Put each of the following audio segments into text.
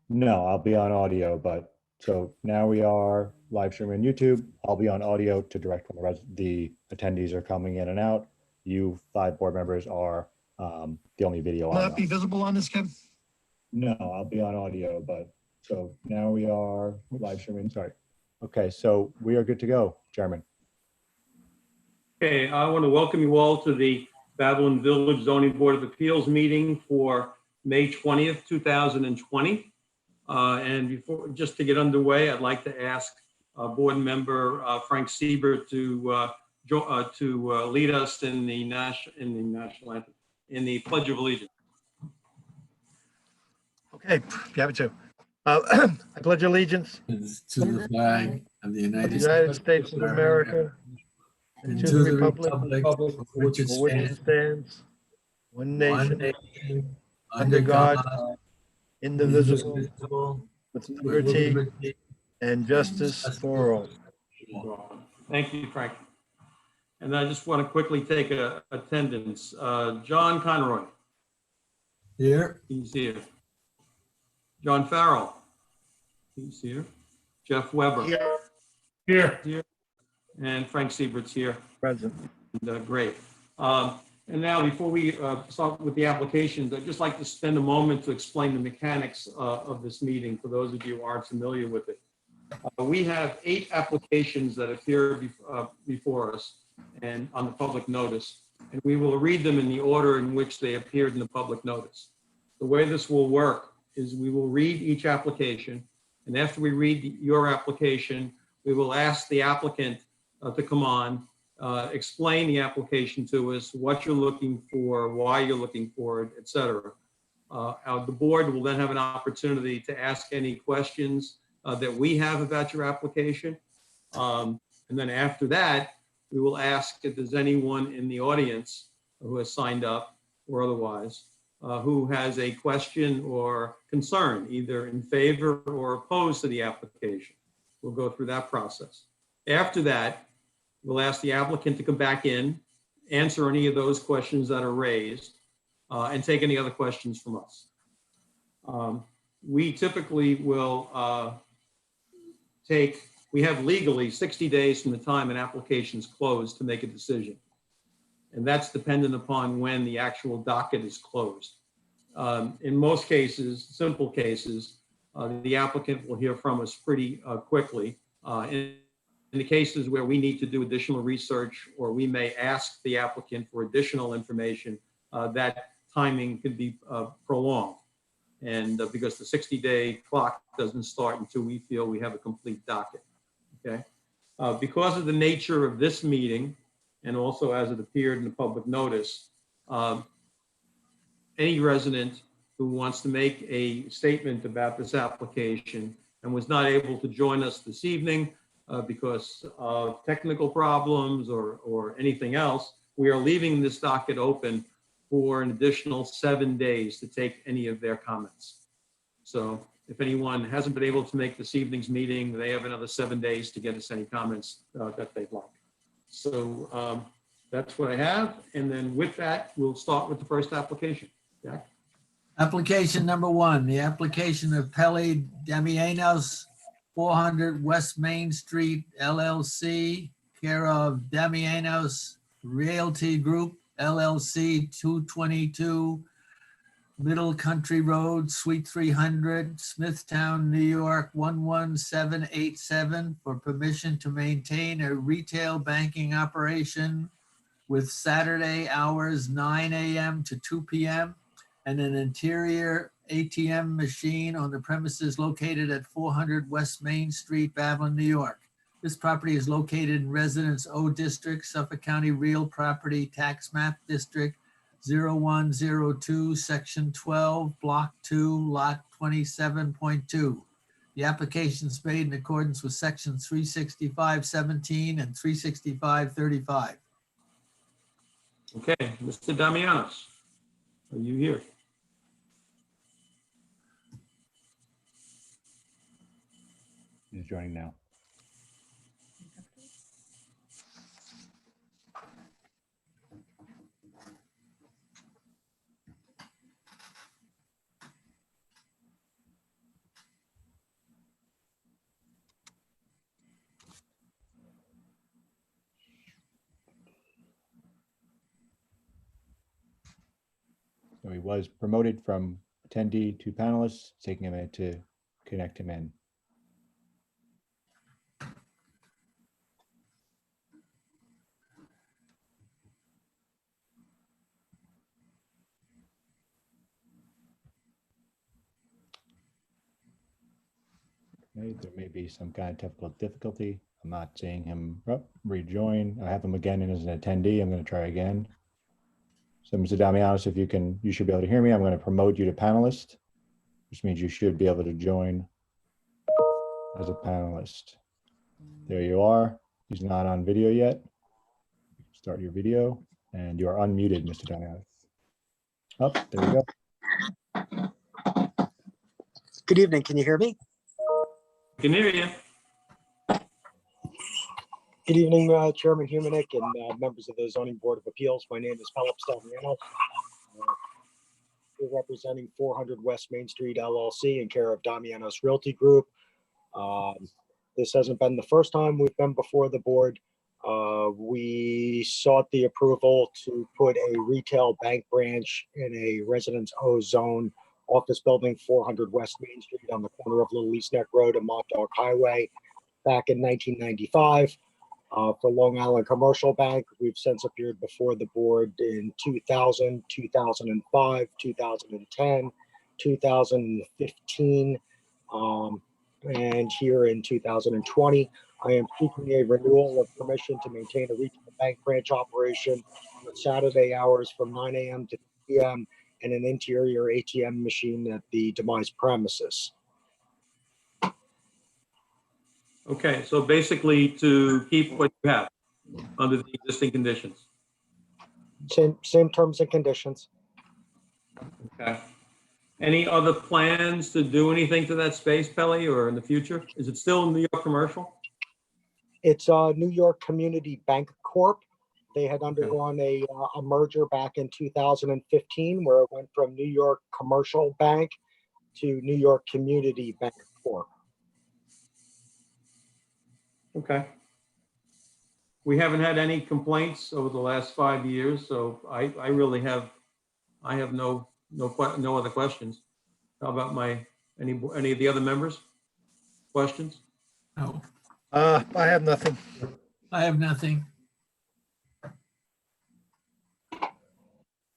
No, I'll be on audio, but so now we are live streaming YouTube. I'll be on audio to direct when the attendees are coming in and out. You 5 board members are the only video Will on. that be visible on this, Kev? No, I'll be on audio, but so now we are live streaming. Sorry. Okay, so we are good to go, Chairman. Okay, I want to welcome you all to the Babylon Village Zoning Board of Appeals meeting for May 20th, 2020. And before, just to get underway, I'd like to ask Board Member Frank Siebert to lead us in the national anthem, in the Pledge of Allegiance. Okay, if you have it too. I pledge allegiance To the flag of the of the United United States of America and to the republic for which it for which it stands, stands, one one nation, nation, under God, indivisible, indivisible, with with liberty liberty and justice for all. Thank you, Frank. And I just want to quickly take attendance. John Conroy, Here, he's here. John Farrell, he's here. Jeff Weber. Here. And Frank Siebert's here. Present. Great. And now, before we start with the applications, I'd just like to spend a moment to explain the mechanics of this meeting for those of you who aren't familiar with it. We have 8 applications that appear before us and on the public notice, and we will read them in the order in which they appeared in the public notice. The way this will work is we will read each application, and after we read your application, we will ask the applicant to come on, explain the application to us, what you're looking for, why you're looking for it, et cetera. The board will then have an opportunity to ask any questions that we have about your application. And then after that, we will ask if there's anyone in the audience who has signed up or otherwise, who has a question or concern, either in favor or opposed to the application. We'll go through that process. After that, we'll ask the applicant to come back in, answer any of those questions that are raised, and take any other questions from us. We typically will we have legally 60 days from the time an application is closed to make a decision. And that's dependent upon when the actual docket is closed. In most cases, simple cases, the applicant will hear from us pretty quickly. In the cases where we need to do additional research, or we may ask the applicant for additional information, that timing could be prolonged. And because the 60-day clock doesn't start until we feel we have a complete docket, okay? Because of the nature of this meeting, and also as it appeared in the public notice, any resident who wants to make a statement about this application and was not able to join us this evening because of technical problems or anything else, we are leaving this docket open for an additional 7 days to take any of their comments. So if anyone hasn't been able to make this evening's meeting, they have another 7 days to get us any comments that they'd like. So that's what I have. And then with that, we'll start with the first application. Jack? application number 1, the application of Pele Damianos, 400 West Main Street, LLC, care of Damianos Realty Group, LLC, 222 Middle Country Road, Suite 300, Smithtown, New York, 11787, for permission to maintain a retail banking operation with Saturday hours 9 a.m. to 2 p.m. and an interior ATM machine on the premises located at 400 West Main Street, Babylon, New York. This property is located in Residence O District, Suffolk County Real Property Tax Map District 0102, Section 12, Block 2, Lot 27.2. The application is made in accordance with Sections 365.17 and 365.35. Okay, Mr. Damianos, are you here? He's joining now. he was promoted from attendee to panelist. It's taking a minute to connect him in. Okay, there may be some kind of technical difficulty. I'm not seeing him rejoin. I have him again as an attendee. I'm going to try again. So Mr. Damianos, if you should be able to hear me. I'm going to promote you to panelist, which means you should be able to join as a panelist. There you are. He's not on video yet. Start your video, and you are unmuted, Mr. Damianos. Oh, there you go. Good evening. Can you hear me? Can hear you. Good evening, Chairman Humanek and members of the Zoning Board of Appeals. My name is Philip Damianos. We're representing 400 West Main Street LLC in care of Damianos Realty Group. This hasn't been the first time we've been before the board. We sought the approval to put a retail bank branch in a Residence O zone office building, 400 West Main Street on the corner of Little East Neck Road and Montauk Highway back in 1995. For Long Island Commercial Bank, we've since appeared before the board in 2000, 2005, 2010, 2015, and here in 2020. I am seeking a renewal of permission to maintain a retail bank branch operation with Saturday hours from 9 a.m. to 2 p.m. and an interior ATM machine at the demised premises. Okay, so basically to keep what you have under the existing conditions. Same terms and conditions. Okay. Any other plans to do anything to that space, Pelly, or in the future? Is it still New York Commercial? It's New York Community Bank Corp. They had undergone a merger back in 2015 where it went from New York Commercial Bank to New York Community Bank Corp. Okay. We haven't had any complaints over the last 5 years, so I really have no other questions. How about any of the other members? Questions? No, I have nothing. I have nothing.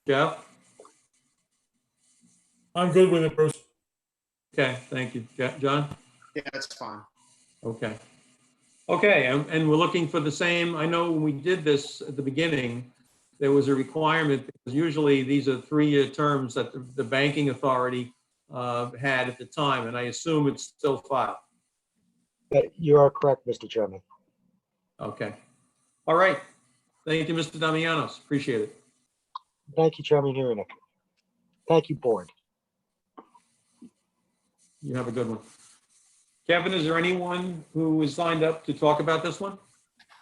Jeff? I'm good with it, Bruce. Okay, thank you. John? Yeah, that's fine. Okay. Okay, and we're looking for the same. I know when we did this at the beginning, there was a requirement because usually these are 3-year terms that the banking authority had at the time, and I assume it's still 5. You are correct, Mr. Chairman. Okay. All right. Thank you, Mr. Damianos. Appreciate it. Thank you, Chairman Humanek. Thank you, board. You have a good one. Kevin, is there anyone who is signed up to talk about this one?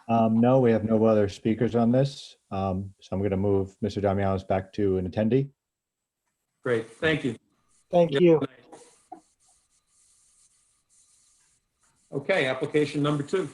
No, we have no other speakers on this. So I'm going to move Mr. Damianos back to an attendee. Great, thank you. Thank you. Okay, application number 2.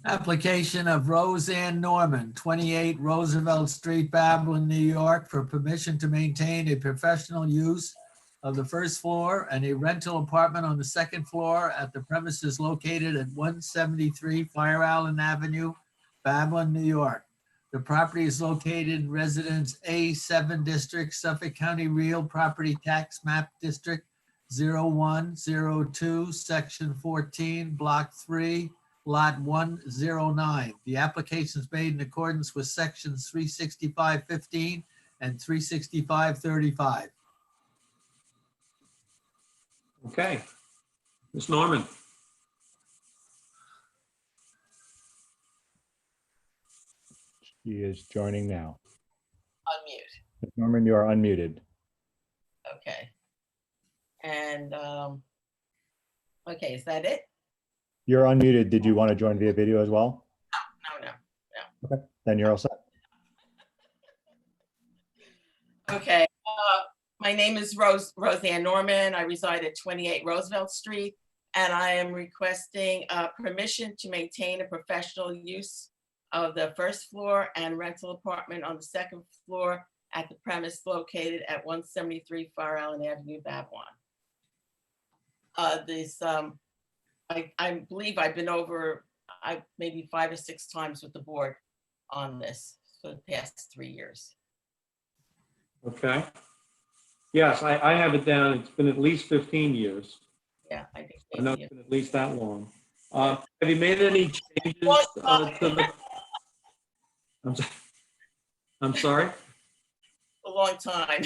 Application of Roseanne Norman, 28 Roosevelt Street, Babylon, New York, for permission to maintain a professional use of the first floor and a rental apartment on the second floor at the premises located at 173 Fire Island Avenue, Babylon, New York. The property is located in Residence A7 District, Suffolk County Real Property Tax Map District 0102, Section 14, Block 3, Lot 109. The application is made in accordance with Sections 365-15 and 365-35. Okay. Ms. Norman. She is joining now. Unmute. Ms. Norman, you are unmuted. Okay. And, okay, is that it? You're unmuted. Did you want to join via video as well? No. Okay, then you're all set. Okay. My name is Roseanne Norman. I reside at 28 Roosevelt Street, and I am requesting permission to maintain a professional use of the first floor and rental apartment on the second floor at the premise located at 173 Far Island Avenue, Babylon. I believe I've been over, maybe 5 or 6 times with the board on this for the past 3 years. Okay. Yes, I have it down. It's been at least 15 years. Yeah, I think. I know maybe it's been at least that long. Have you made any changes to the? I'm sorry? a long time.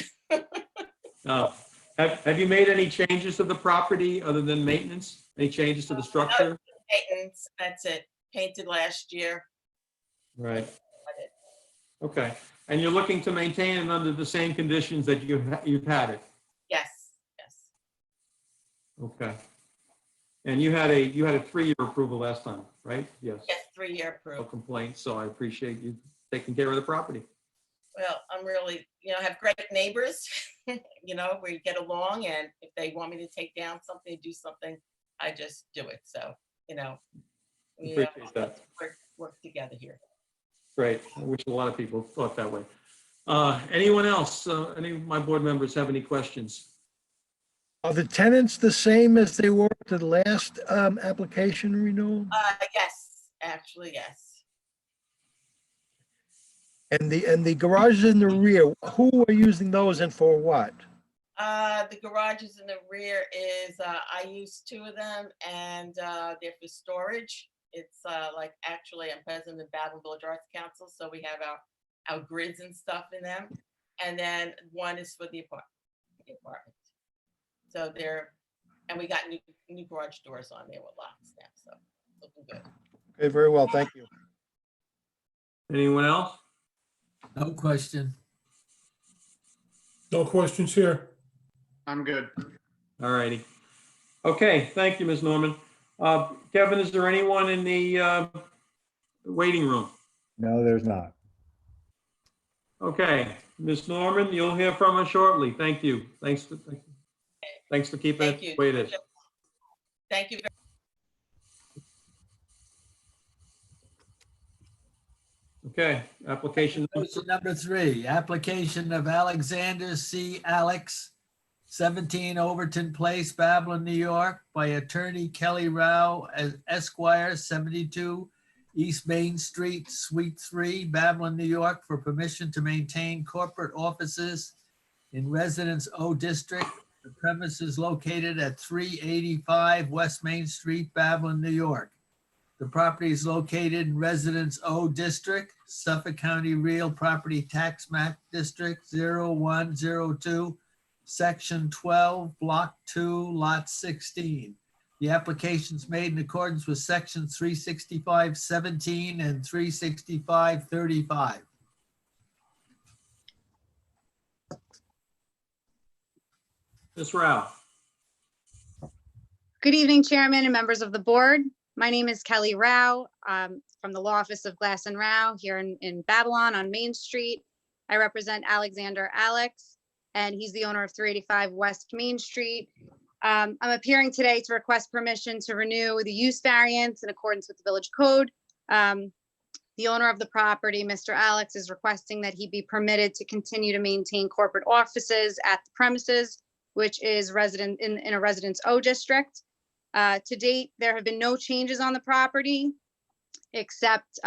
Have you made any changes to the property other than maintenance? Any changes to the structure? Maintenance, that's it. Painted last year. Right. Okay. And you're looking to maintain it under the same conditions that you've had it? Yes, yes. Okay. And you had a 3-year approval last time, right? Yes. Yes, 3-year No approved. complaints, so I appreciate you taking care of the property. Well, I'm really, I have great neighbors, where you get along, and if they want me to take down something, do something, I just do it. So, we Appreciate that. work together here. Great. I wish a lot of people thought that way. Anyone else? Any of my board members have any questions? Are the tenants the same as they were to the last application renewal? Yes, actually, yes. And the garages in the rear, who are using those and for what? The garages in the rear is, I use 2 of them, and they're for storage. It's actually, I'm president of the Babylon Village Arts Council, so we have our grids and stuff in them. And then one is for the apartment. So and we got new garage doors on there with locks now, so looking good. Okay, very well, thank you. Anyone else? No question. No questions here. I'm good. All righty. Okay, thank you, Ms. Norman. Kevin, is there anyone in the waiting room? No, there's not. Okay, Ms. Norman, you'll hear from us shortly. Thank you. Thanks for keeping Thank it you. the way it is. Thank you. Okay, application. Motion number 3, application of Alexander C. Alex, 17 Overton Place, Babylon, New York, by attorney Kelly Rao Esquire, 72 East Main Street, Suite 3, Babylon, New York, for permission to maintain corporate offices in Residence O District. The premises located at 385 West Main Street, Babylon, New York. The property is located in Residence O District, Suffolk County Real Property Tax Map District 0102, Section 12, Block 2, Lot 16. The application's made in accordance with Section 365-17 and 365-35. Ms. Rao. Good evening, Chairman and members of the board. My name is Kelly Rao from the Law Office of Glass and Rao here in Babylon on Main Street. I represent Alexander Alex, and he's the owner of 385 West Main Street. I'm appearing today to request permission to renew the use variance in accordance with the village code. The owner of the property, Mr. Alex, is requesting that he be permitted to continue to maintain corporate offices at the premises, which is in a Residence O district. To date, there have been no changes on the property, except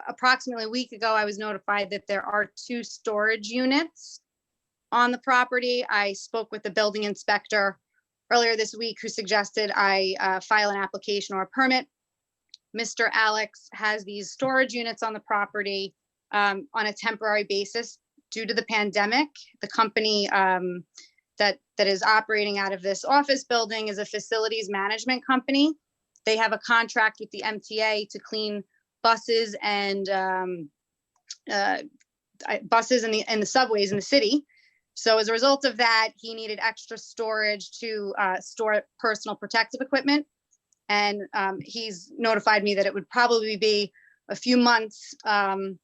approximately a week ago, I was notified that there are 2 storage units on the property. I spoke with the building inspector earlier this week, who suggested I file an application or a permit. Mr. Alex has these storage units on the property on a temporary basis due to the pandemic. The company that is operating out of this office building is a facilities management company. They have a contract with the MTA to clean buses and buses in the subways in the city. So as a result of that, he needed extra storage to store personal protective equipment. And he's notified me that it would probably be a few months that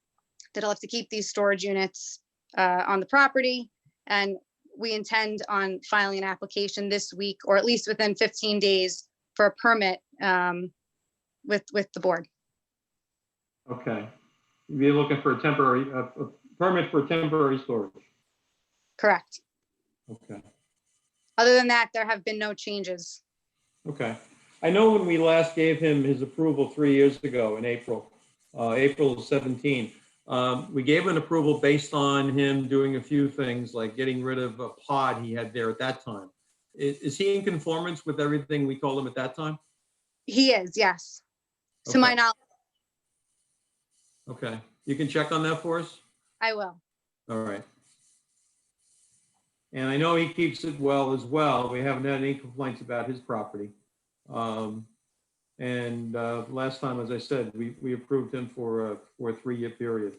he'll have to keep these storage units on the property. And we intend on filing an application this week, or at least within 15 days, for a permit with the board. Okay. You're looking for a temporary permit for temporary storage. Correct. Okay, Other than that, there have been no changes. okay. I know when we last gave him his approval 3 years ago in April, April 17, we gave an approval based on him doing a few things like getting rid of a pod he had there at that time. Is he in conformance with everything we told him at that time? He is, yes. To my Okay. knowledge, Okay, you can check on that for us? I will. All right. And I know he keeps it well as well. We haven't had any complaints about his property. Last time, as I said, we approved him for a 3-year period.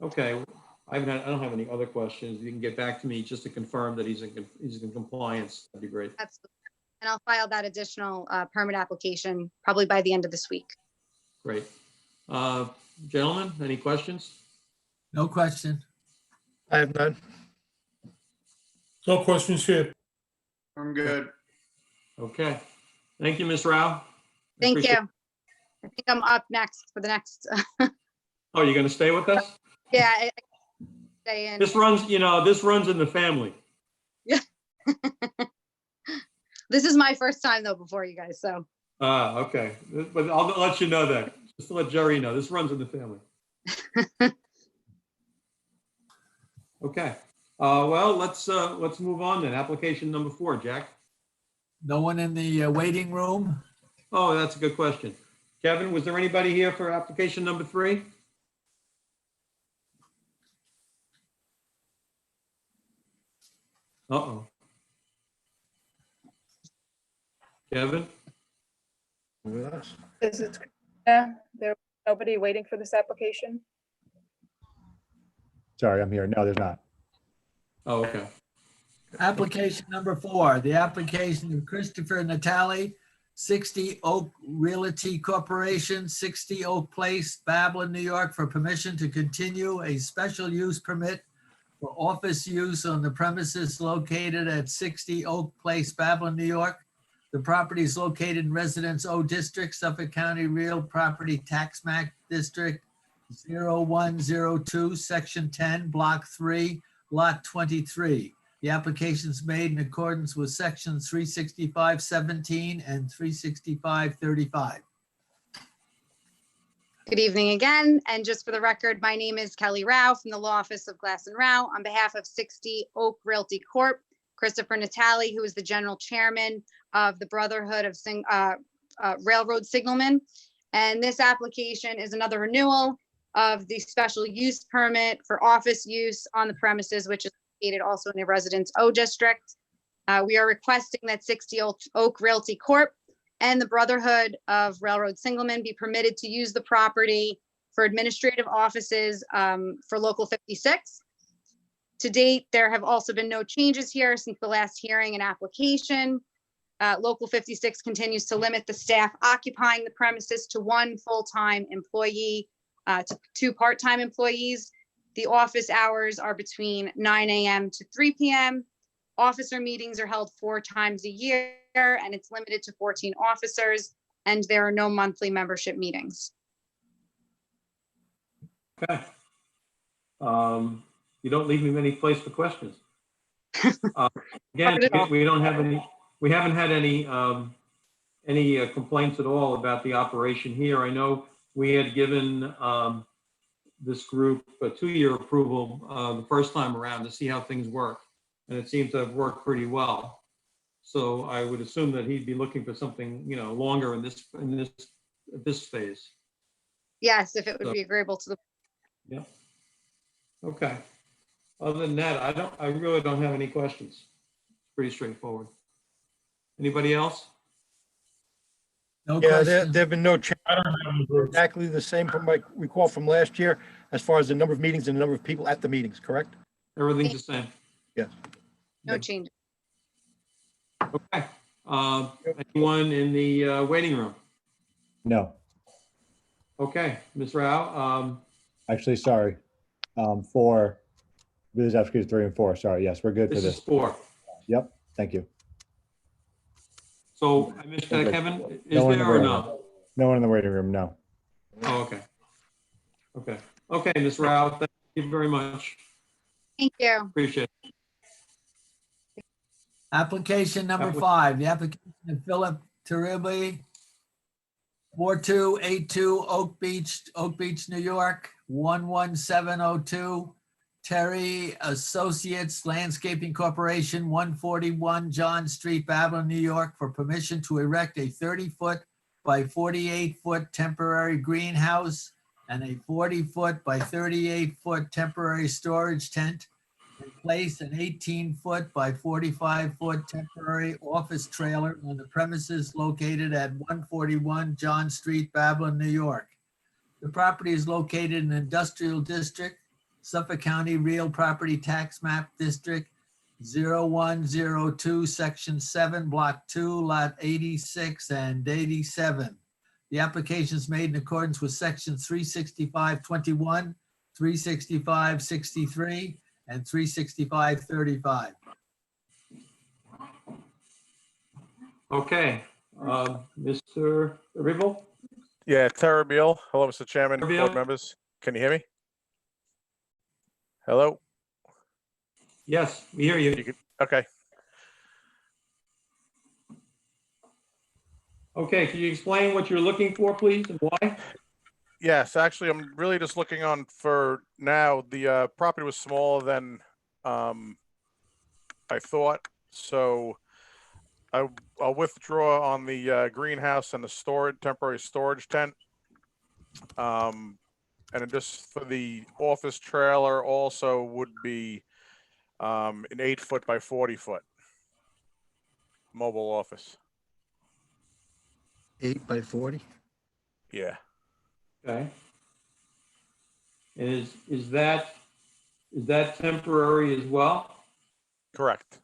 Okay, I don't have any other questions. You can get back to me just to confirm that he's in compliance. That'd be great. Absolutely. And I'll file that additional permit application probably by the end of this week. Great. Gentlemen, any questions? No question. I have none. No questions here. I'm good. Okay. Thank you, Ms. Rao. I Thank you. appreciate- I think I'm up next for the next, Oh, you're going to stay with us? yeah. Stay in. This runs in the family. This is my first time though before you guys, so. Okay. But I'll let you know that, just to let Jerry know, this runs in the family. Okay. Well, let's move on then. Application number 4, Jack. No one in the waiting room? Oh, that's a good question. Kevin, was there anybody here for application number 3? Uh-oh. Kevin? With us. This is, yeah, there's nobody waiting for this application. Sorry, I'm here. No, there's not. Oh, okay. Application number 4, the application of Christopher Natale, 60 Oak Realty Corporation, 60 Oak Place, Babylon, New York, for permission to continue a special use permit for office use on the premises located at 60 Oak Place, Babylon, New York. The property is located in Residence O District, Suffolk County Real Property Tax Map District 0102, Section 10, Block 3, Lot 23. The application is made in accordance with Sections 365-17 and 365-35. Good evening again. And just for the record, my name is Kelly Rao from the Law Office of Glass and Rao on behalf of 60 Oak Realty Corp. Christopher Natale, who is the general chairman of the Brotherhood of Railroad Signalmen. And this application is another renewal of the special use permit for office use on the premises, which is located also in the Residence O District. We are requesting that 60 Oak Realty Corp. And the Brotherhood of Railroad Signalmen be permitted to use the property for administrative offices for Local 56. To date, there have also been no changes here since the last hearing and application. Local 56 continues to limit the staff occupying the premises to 1 full-time employee to 2 part-time employees. The office hours are between 9 a.m. to 3 p.m. Officer meetings are held 4 times a year, and it's limited to 14 officers, and there are no monthly membership meetings. Okay. You don't leave me many place for questions. Again, we don't have any, we haven't had any complaints at all about the operation here. I know we had given this group a 2-year approval the first time around to see how things work, and it seems to have worked pretty well. So I would assume that he'd be looking for something, you know, longer in this phase. Yes, if it would be agreeable to the. Yeah. Okay. Other than that, I really don't have any questions. It's pretty straightforward. Anybody else? No Yeah, question. there've been no change. I don't have any words. Exactly the same from my recall from last year, as far as the number of meetings and the number of people at the meetings, correct? Everything's the same. Yes. No change. Okay. Anyone in the waiting room? No, Okay, Ms. Rao, actually, sorry. For Village application 3 and 4, sorry. Yes, we're good for this is this. 4. Yep, thank you. So I missed that, Kevin. Is No one in the there or waiting no? room. No one in the waiting room, no. Oh, okay. Okay. Okay, Ms. Rao, thank you very much. Thank you. Appreciate it. Application number Applic- 5, the application of Philip Turibi, 4282 Oak Beach, New York, 11702. Terry Associates Landscaping Corporation, 141 John Street, Babylon, New York, for permission to erect a 30-foot by 48-foot temporary greenhouse and a 40-foot by 38-foot temporary storage tent, and place an 18-foot by 45-foot temporary office trailer on the premises located at 141 John Street, Babylon, New York. The property is located in Industrial District, Suffolk County Real Property Tax Map District 0102, Section 7, Block 2, Lot 86 and 87. The application is made in accordance with Sections 36521, 36563, and 36535. Okay, Mr. Ribble? Yeah, Tara Beal. Hello, Mr. Chairman, Tara Beal. board members. Can you hear me? Hello? Yes, we hear you. Okay. Okay, can you explain what you're looking for, please, and why? Yes, actually, I'm really just looking on for now. The property was smaller than I thought, so I'll withdraw on the greenhouse and the temporary storage tent. And then just for the office trailer also would be an 8-foot by 40-foot mobile office. 8 by 40? Yeah. Okay. And is that temporary as well? Correct.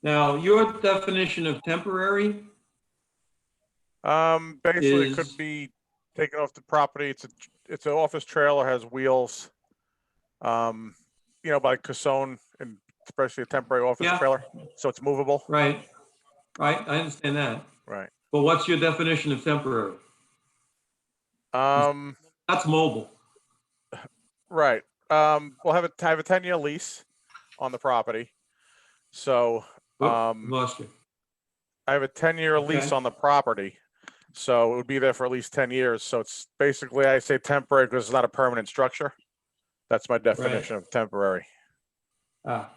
Now, your definition of temporary, Basically, it is- could be taken off the property. It's an office trailer, has wheels. By Casone, and especially a temporary office Yeah. trailer, so it's movable. right? Right, I understand that. Right. But what's your definition of temporary? Um. That's mobile. Right. We'll have a 10-year lease on the property. So Lost you. I have a 10-year lease Okay. on the property. So it would be there for at least 10 years. So it's basically, I say temporary because it's not a permanent structure. That's my definition of temporary. Ah.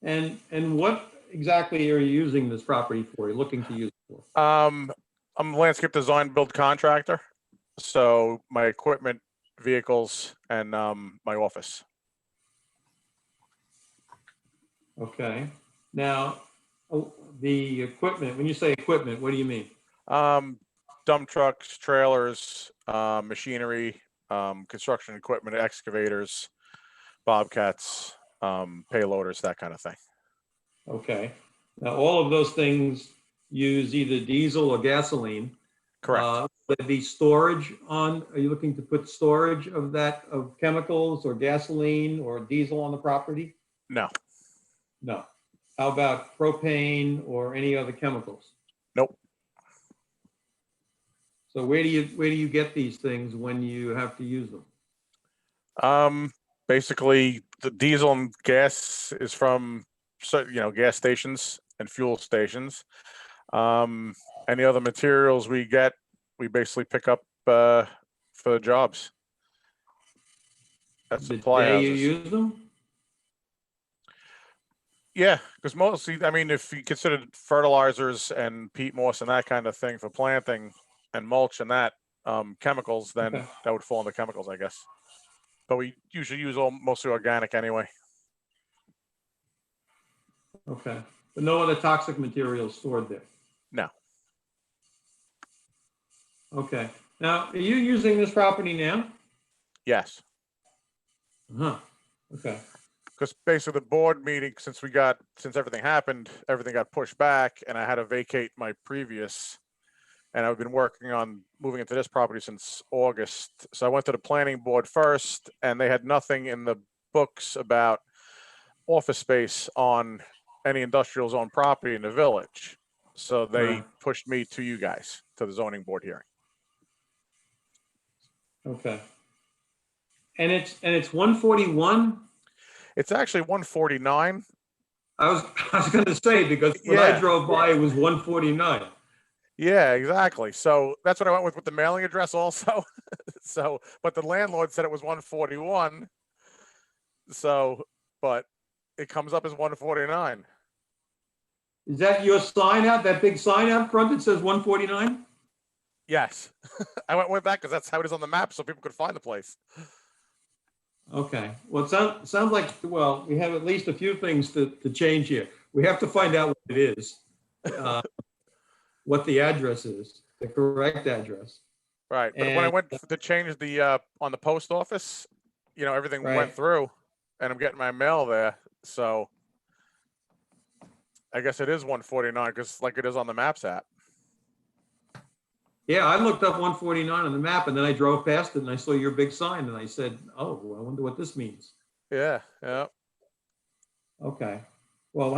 And what exactly are you using this property for? You're looking to use it for? I'm a landscape design build contractor. So my equipment, vehicles, and my office. Okay. Now, the equipment, when you say equipment, what do you mean? Dump trucks, trailers, machinery, construction equipment, excavators, bobcats, payloaders, that kind of thing. Okay. Now, all of those things use either diesel or gasoline. Correct. Would be storage on, are you looking to put storage of chemicals or gasoline or diesel on the property? No. No. How about propane or any other chemicals? Nope. So where do you get these things when you have to use them? Basically, the diesel and gas is from gas stations and fuel stations. Any other materials we get, we basically pick up for the jobs. That's The supply day you houses. use them? Yeah, because mostly, I mean, if you consider fertilizers and peat moss and that kind of thing for planting and mulch and that, chemicals, then Okay. that would fall under chemicals, I guess. But we usually use mostly organic anyway. Okay. But no other toxic materials stored there? No. Okay. Now, are you using this property now? Yes. Huh. Okay. Because basically the board meeting, since everything happened, everything got pushed back and I had to vacate my previous, and I've been working on moving into this property since August. So I went to the planning board first and they had nothing in the books about office space on any industrial zone property in the village. So they Right. pushed me to you guys, to the zoning board hearing. Okay. And it's 141? It's actually 149. I was gonna say, because when I Yeah. drove by, it was 149. Yeah, exactly. So that's what I went with the mailing address also. So, but the landlord said it was 141. So, but it comes up as 149. Is that your sign out, that big sign out front that says 149? Yes. I went with that because that's how it is on the map so people could find the place. Okay, well, it sounds like, well, we have at least a few things to change here. We have to find out what it is, what the address is, the correct address. Right. But when I And- went to change the on the post office, everything Right. went through and I'm getting my mail there. So I guess it is 149 because like it is on the Maps app. Yeah, I looked up 149 on the map and then I drove past it and I saw your big sign and I said, oh, I wonder what this means. Yeah. Yeah. Okay, well,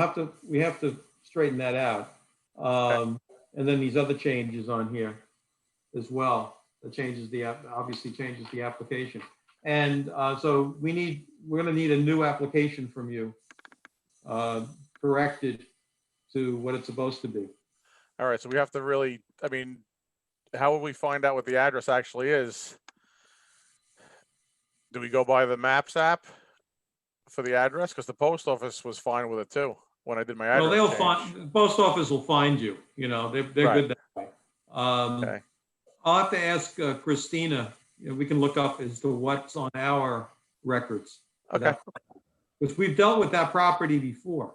we have to straighten that out. And then these other changes on here as well, that changes obviously changes the application. And so we're gonna need a new application from you, corrected to what it's supposed to be. All right. So we have to really, how will we find out what the address actually is? Do we go by the Maps app for the address? Because the post office was fine with it too when I did my address. Well, they'll change. find, the post office will find you, they're Right. good that way. Okay. I'll have to ask Christina, we can look up as to what's on our records. Okay. Because we've dealt with that property before.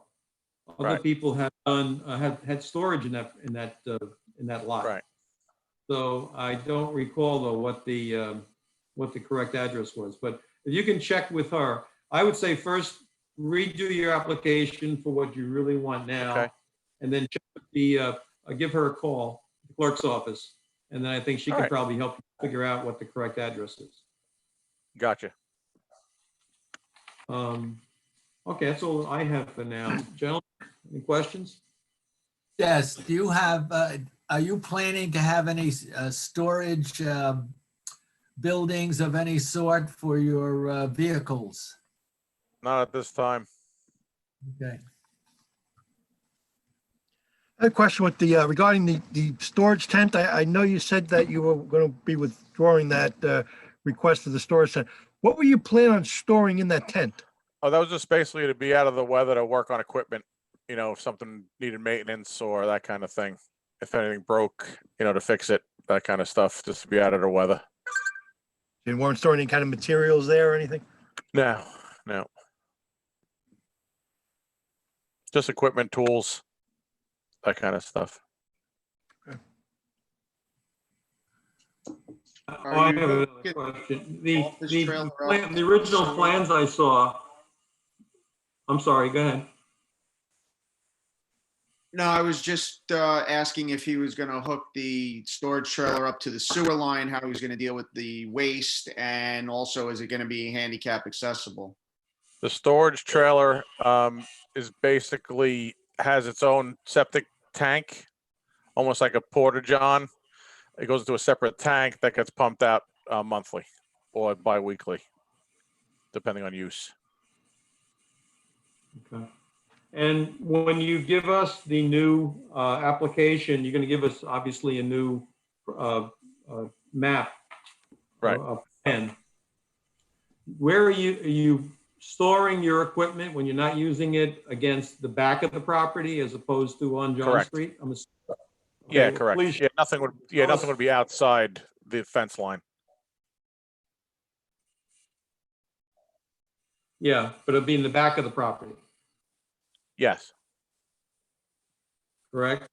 Other Right. people have done, had storage in that lot. Right. So I don't recall though what the correct address was, but if you can check with her, I would say first redo your application for what you really want now. Okay. And then check with give her a call, the clerk's office. And then I think she All can right. probably help you figure out what the correct address is. Gotcha. Okay, that's all I have for now. Gentlemen, any questions? Yes, do you have, are you planning to have any storage buildings of any sort for your vehicles? Not at this time. Okay. I have a question with regarding the storage tent. I know you said that you were going to be withdrawing that request for the storage tent. What were you planning on storing in that tent? Oh, that was just basically to be out of the weather to work on equipment, if something needed maintenance or that kind of thing. If anything broke, to fix it, that kind of stuff, just to be out of the weather. You weren't storing any kind of materials there or anything? No. Just equipment, tools, that kind of stuff. I have another question. The original plans I saw, I'm sorry, go ahead. No, I was just asking if he was going to hook the storage trailer up to the sewer line, how he was going to deal with the waste, and also is it going to be handicap accessible? The storage trailer is basically has its own septic tank, almost like a porta-john. It goes into a separate tank that gets pumped out monthly or bi-weekly, depending on use. Okay. And when you give us the new application, you're going to give us obviously a new map. Right. Plan. Where are you storing your equipment when you're not using it against the back of the property as opposed to on John Correct. Street? Yeah, Okay, correct. please- Yeah, nothing would be outside the fence line. Yeah, but it'll be in the back of the property, Yes. correct?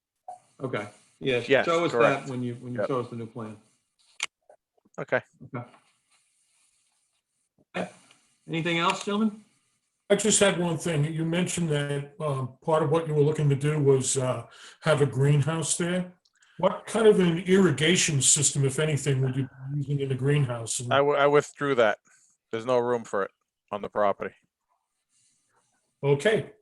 Okay. Yes. Yes, Show us correct. that when you Yep. show us the new plan. Okay. Okay. Anything else, gentlemen? I just had one thing. You mentioned that part of what you were looking to do was have a greenhouse there. What kind of an irrigation system, if anything, would you be using in the greenhouse? And- I withdrew that. There's no room for it on the property. Okay.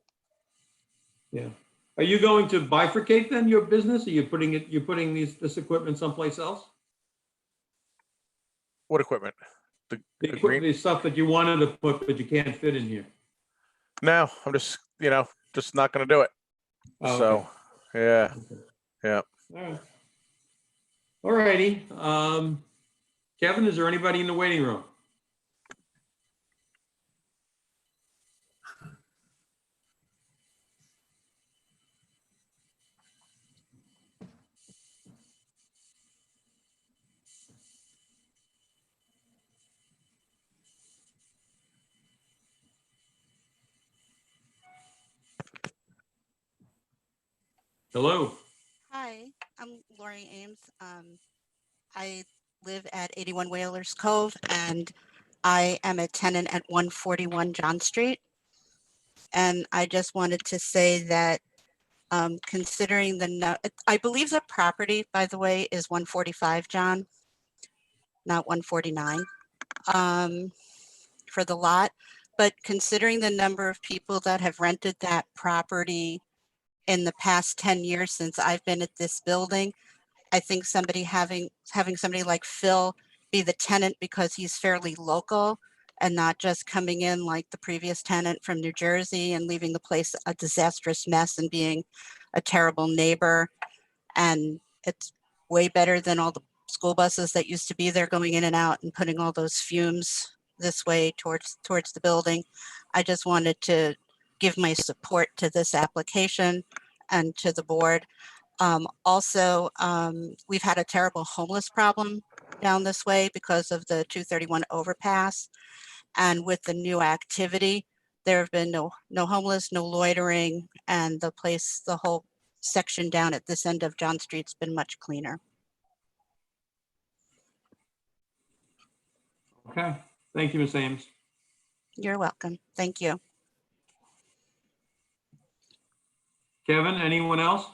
Yeah. Are you going to bifurcate then your business? Are you putting this equipment someplace else? What equipment? The stuff that you wanted to put, but you can't fit in here. No, I'm just, just not gonna do it. Oh, So, okay. yeah, Okay. yeah. All right. All righty. Kevin, is there anybody in the waiting room? Hello. Hi, I'm Lori Ames. I live at 81 Whalers Cove and I am a tenant at 141 John Street. And I just wanted to say that considering I believe the property, by the way, is 145 John, not 149 for the lot. But considering the number of people that have rented that property in the past 10 years since I've been at this building, I think having somebody like Phil be the tenant because he's fairly local and not just coming in like the previous tenant from New Jersey and leaving the place a disastrous mess and being a terrible neighbor. And it's way better than all the school buses that used to be there going in and out and putting all those fumes this way towards the building. I just wanted to give my support to this application and to the board. Also, we've had a terrible homeless problem down this way because of the 231 overpass. And with the new activity, there have been no homeless, no loitering, and the whole section down at this end of John Street's been much cleaner. Okay. Thank you, Ms. Ames. You're welcome. Thank you. Kevin, anyone else?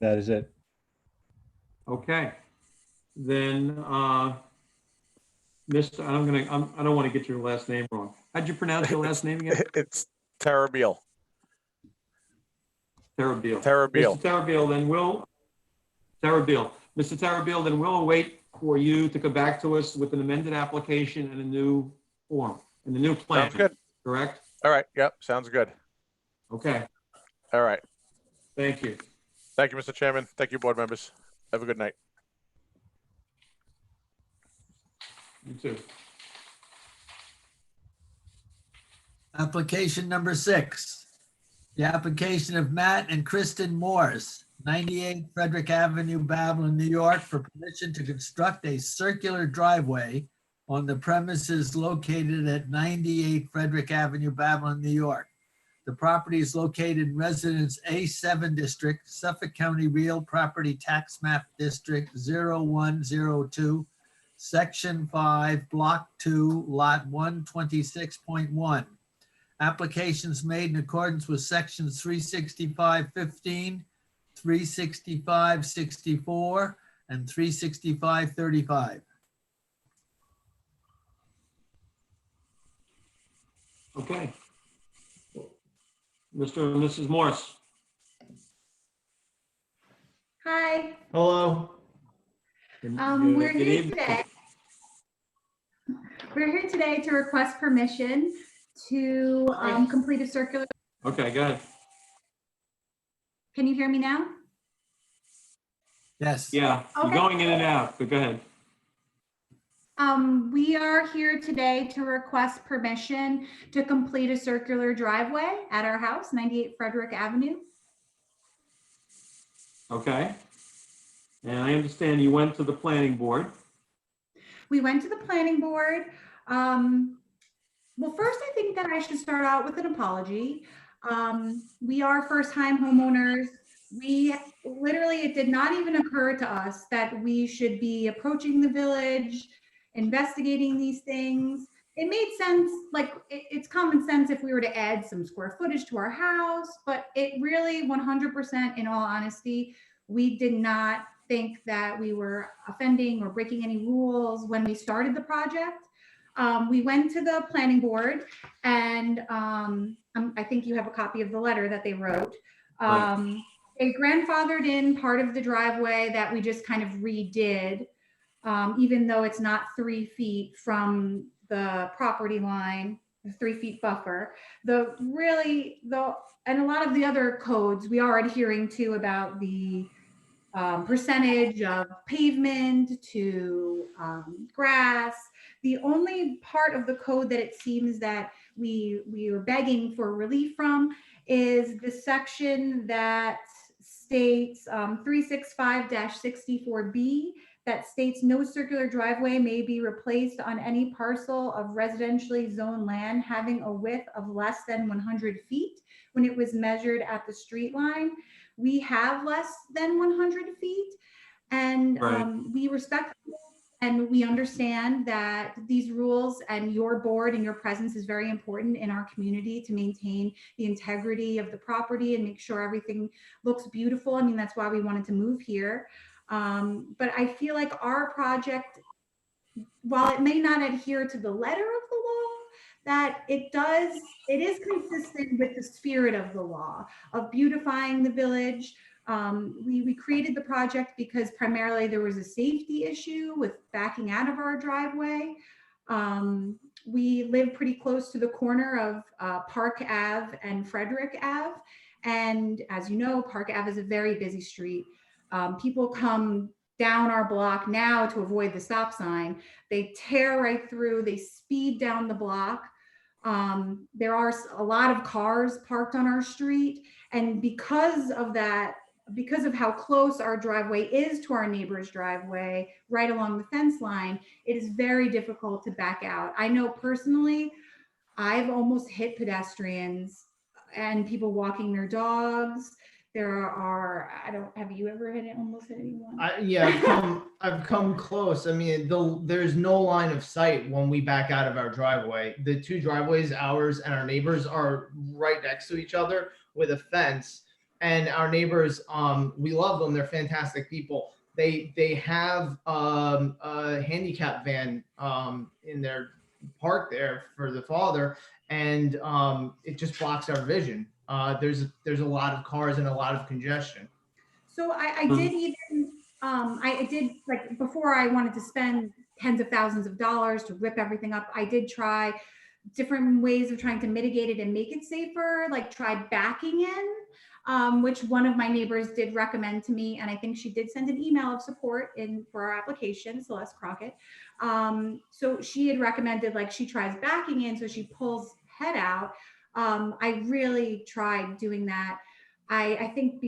That is it. Okay. Then, Mr. I don't want to get your last name wrong. How'd you pronounce your last name again? It's Terrabil. Terrabil. Terrabil. Mr. Terrabil, then Terrabil. Mr. Terrabil, then we'll wait for you to come back to us with an amended application and a new form and the new plan. Sounds good. Correct? All right. Yep. Sounds good. Okay. All right. Thank you. Thank you, Mr. Chairman. Thank you, board members. Have a good night. You too. Application number 6. The application of Matt and Kristen Morse, 98 Frederick Avenue, Babylon, New York, for permission to construct a circular driveway on the premises located at 98 Frederick Avenue, Babylon, New York. The property is located in Residence A7 District, Suffolk County Real Property Tax Map District 0102, Section 5, Block 2, Lot 126.1. Applications made in accordance with sections 365-15, 365-64, and 365-35. Okay. Mr. and Mrs. Morse. Hi, Hello. we're here today. We're here today to request permission to complete a circular. Okay, go ahead. Can you hear me now? Yes. Yeah, you're Okay. going in and out, but go ahead. We are here today to request permission to complete a circular driveway at our house, 98 Frederick Avenue. Okay. And I understand you went to the planning board. We went to the planning board. Well, first, I think that I should start out with an apology. We are first-time homeowners. It did not even occur to us that we should be approaching the village, investigating these things. It made sense, like it's common sense if we were to add some square footage to our house, but it really 100%, in all honesty, we did not think that we were offending or breaking any rules when we started the project. We went to the planning board and I think you have a copy of the letter that they wrote. Right. They grandfathered in part of the driveway that we just kind of redid. even though it's not 3 feet from the property line, the 3 feet buffer. And a lot of the other codes we are adhering to about the percentage of pavement to grass. The only part of the code that it seems that we are begging for relief from is the section that states 365-64B, that states no circular driveway may be replaced on any parcel of residentially zoned land having a width of less than 100 feet when it was measured at the street line. We have less than 100 feet, and Right. we respect and we understand that these rules and your board and your presence is very important in our community to maintain the integrity of the property and make sure everything looks beautiful. I mean, that's why we wanted to move here. But I feel like our project, while it may not adhere to the letter of the law, that it is consistent with the spirit of the law of beautifying the village. We created the project because primarily there was a safety issue with backing out of our driveway. We live pretty close to the corner of Park Ave and Frederick Ave. And as you know, Park Ave is a very busy street. People come down our block now to avoid the stop sign. They tear right through, they speed down the block. There are a lot of cars parked on our street. And because of that, because of how close our driveway is to our neighbor's driveway, right along the fence line, it is very difficult to back out. I know personally, I've almost hit pedestrians and people walking their dogs. Have you ever almost hit anyone? I've come close. I mean, there's no line of sight when we back out of our driveway. The two driveways, ours and our neighbors, are right next to each other with a fence. And our neighbors, we love them. They're fantastic people. They have a handicap van in their park there for the father, and it just blocks our vision. There's a lot of cars and a lot of congestion. So I did even, I did, like, before I wanted to spend tens of thousands of dollars to rip everything up, I did try different ways of trying to mitigate it and make it safer, like try backing in, which one of my neighbors did recommend to me. And I think she did send an email of support for our application, Celeste Crockett. So she had recommended, like, she tries backing in, so she pulls head out. I really tried doing that. I think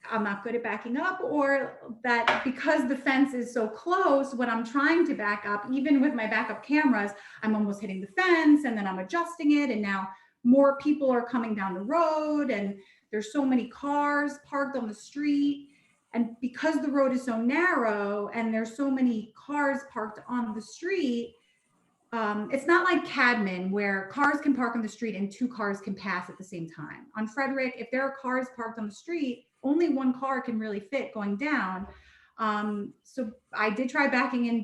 I'm not good at backing up, or that because the fence is so close, when I'm trying to back up, even with my backup cameras, I'm almost hitting the fence and then I'm adjusting it. And now more people are coming down the road and there's so many cars parked on the street. And because the road is so narrow and there's so many cars parked on the street, it's not like Cadman where cars can park on the street and two cars can pass at the same time. On Frederick, if there are cars parked on the street, only one car can really fit going down. So I did try backing in,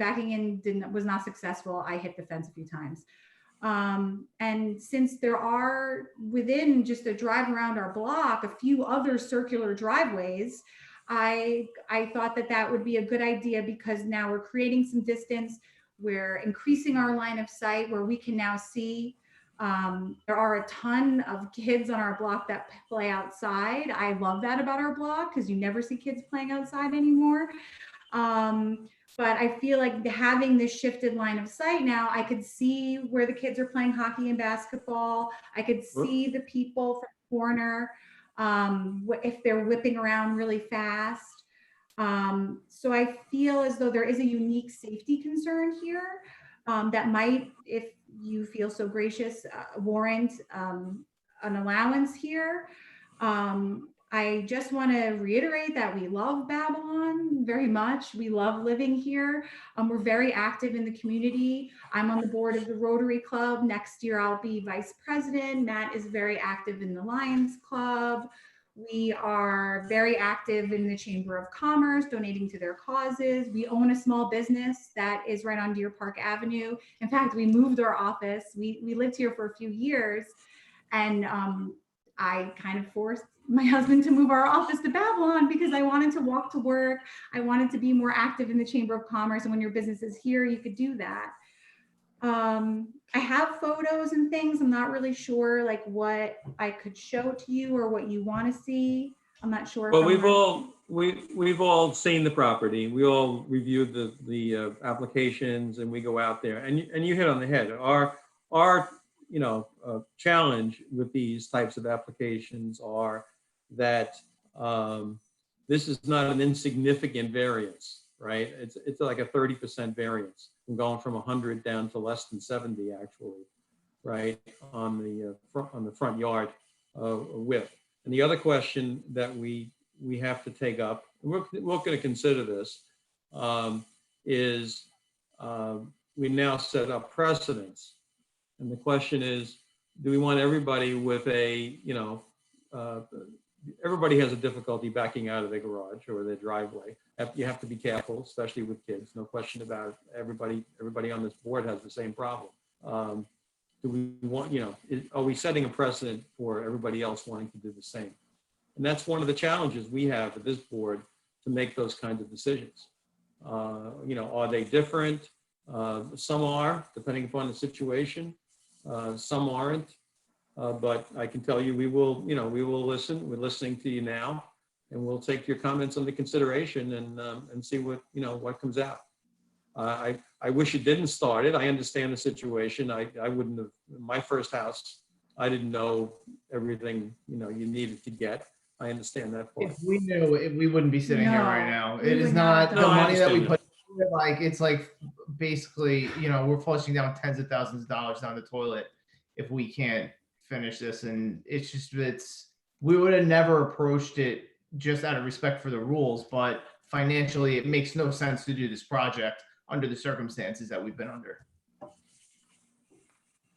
was not successful. I hit the fence a few times. And since there are within just a drive around our block, a few other circular driveways, I thought that would be a good idea, because now we're creating some distance. We're increasing our line of sight where we can now see. There are a ton of kids on our block that play outside. I love that about our block, because you never see kids playing outside anymore. But I feel like having this shifted line of sight now, I could see where the kids are playing hockey and basketball. I could see the people from the corner if they're whipping around really fast. So I feel as though there is a unique safety concern here that might, if you feel so gracious, warrant an allowance here. I just want to reiterate that we love Babylon very much. We love living here. We're very active in the community. I'm on the board of the Rotary Club. Next year, I'll be vice president. Matt is very active in the Lions Club. We are very active in the Chamber of Commerce, donating to their causes. We own a small business that is right on Deer Park Avenue. In fact, we moved our office. We lived here for a few years, and I kind of forced my husband to move our office to Babylon because I wanted to walk to work. I wanted to be more active in the Chamber of Commerce. And when your business is here, you could do that. I have photos and things. I'm not really sure like what I could show to you or what you want to see. I'm not sure. Well, we've all seen the property. We all reviewed the applications, and we go out there. And you hit on the head. Our challenge with these types of applications are that this is not an insignificant variance, right? It's like a 30% variance from going from 100 down to less than 70 actually, right? On the front yard width. And the other question that we have to take up, and we're going to consider this, is we now set up precedents. And the question is, do we want everybody with a, everybody has a difficulty backing out of their garage or their driveway. You have to be careful, especially with kids, no question about it. Everybody on this board has the same problem. Do we want, are we setting a precedent for everybody else wanting to do the same? And that's one of the challenges we have at this board to make those kinds of decisions. Are they different? Some are, depending upon the situation. Some aren't. But I can tell you, we will listen. We're listening to you now, and we'll take your comments under consideration and see what comes out. I wish it didn't start it. I understand the situation. I wouldn't have, my first house, I didn't know everything, you needed to get. I understand that part. If we knew, we wouldn't be sitting here right now. It is not the No, I money that we understand put. It's like basically, we're flushing down tens of thousands of dollars down the toilet if we can't finish this. And we would have never approached it just out of respect for the rules, but financially, it makes no sense to do this project under the circumstances that we've been under.